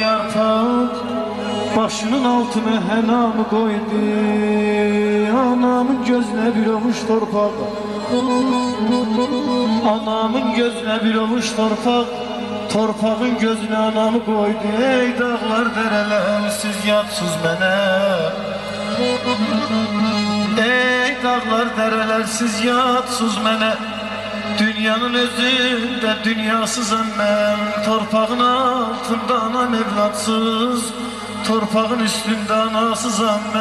Yarpak başının altına henamı koydu. Anamın gözüne bir olmuş torpak. Anamın gözüne bir olmuş torpak. Torpağın gözüne anamı koydu. Ey dağlar dereler siz yatsız mene. Ey dağlar dereler siz yatsız mene. Dünyanın özünde dünyasızım ben. Torpağın altında anam evlatsız, torpağın üstünde anasızım ben.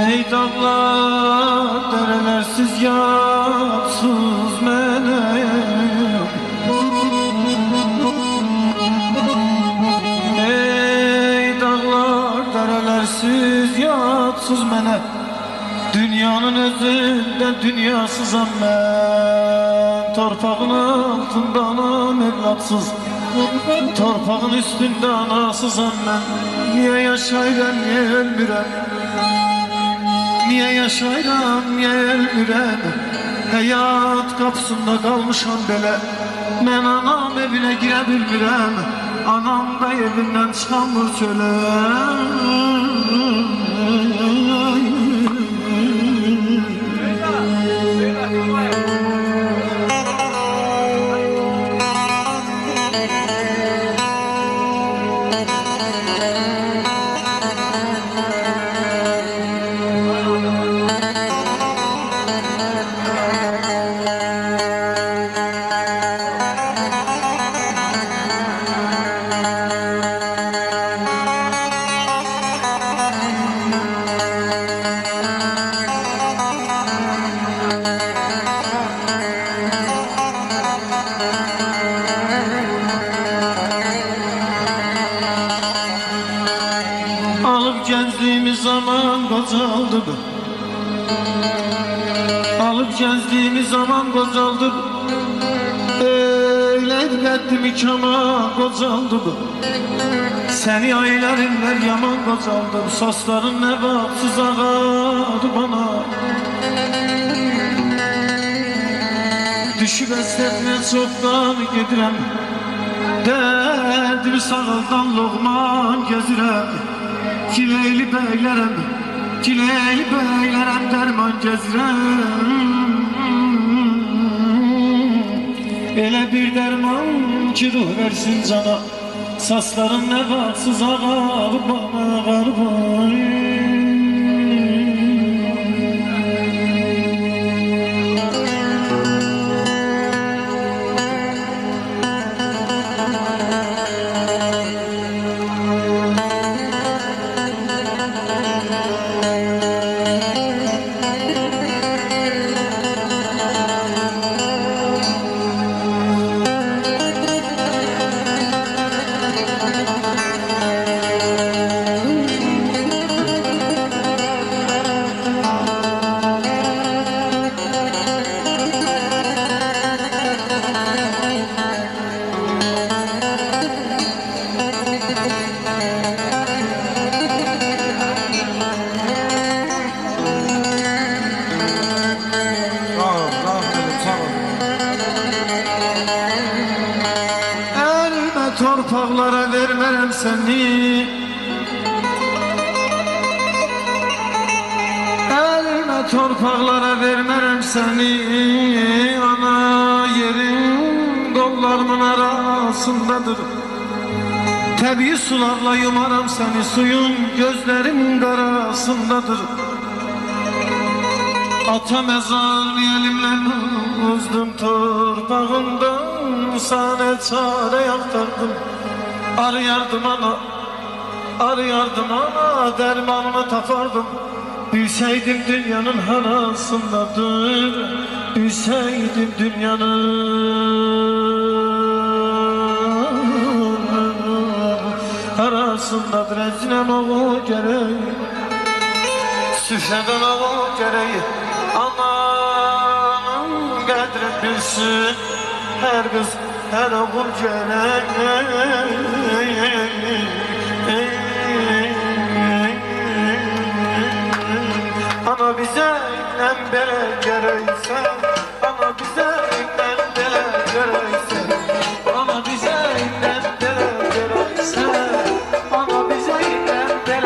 Ey dağlar dereler siz yatsız mene. Ey dağlar dereler siz yatsız mene. Dünyanın özünde dünyasızam ben. Torpağın altında anam evlatsız, torpağın üstünde anasızam ben. Niye yaşayram, niye ölmürem? Niye yaşayram, niye ölmürem? Hayat kapısında kalmışam belə. Ben anam evine gire bilmirəm. Anam da evinden çıkamır çöle. Alıp gençliğimiz zaman qocaldı. Alıp gençliğimiz zaman qocaldı. Eyleyip qəddimi kama qocaldı. Seni aylarınlar yaman qocaldı. Sasların ne vaxtsız ağadı bana. Düşüb əsrətinə çoxdan gedirəm. Dərdimi sağaldan loğman gezirəm. Kileyli beylerem, kileyli beylerem derman gezirem. Elə bir derman ki ruh versin cana. Sasların ne vaxtsız ağarı bana ağarı. Torpaqlara vermərəm səni. Elmə torpaqlara vermərəm səni. Ana yerin qollarımın arasındadır. Təbii sularla yumaram səni. Suyun gözlərimin qarasındadır. Ata məzar elimlə uzdum torpağından. Sana çare yaktardım. Arıyardım ana, arıyardım ana, dermanımı tapardım. Bilseydim dünyanın hanasındadır, bilseydim dünyanın bezinen oğul gerek, süfreden oğul gerek. Ananın qədrini bilsin, her kız her oğul gerek.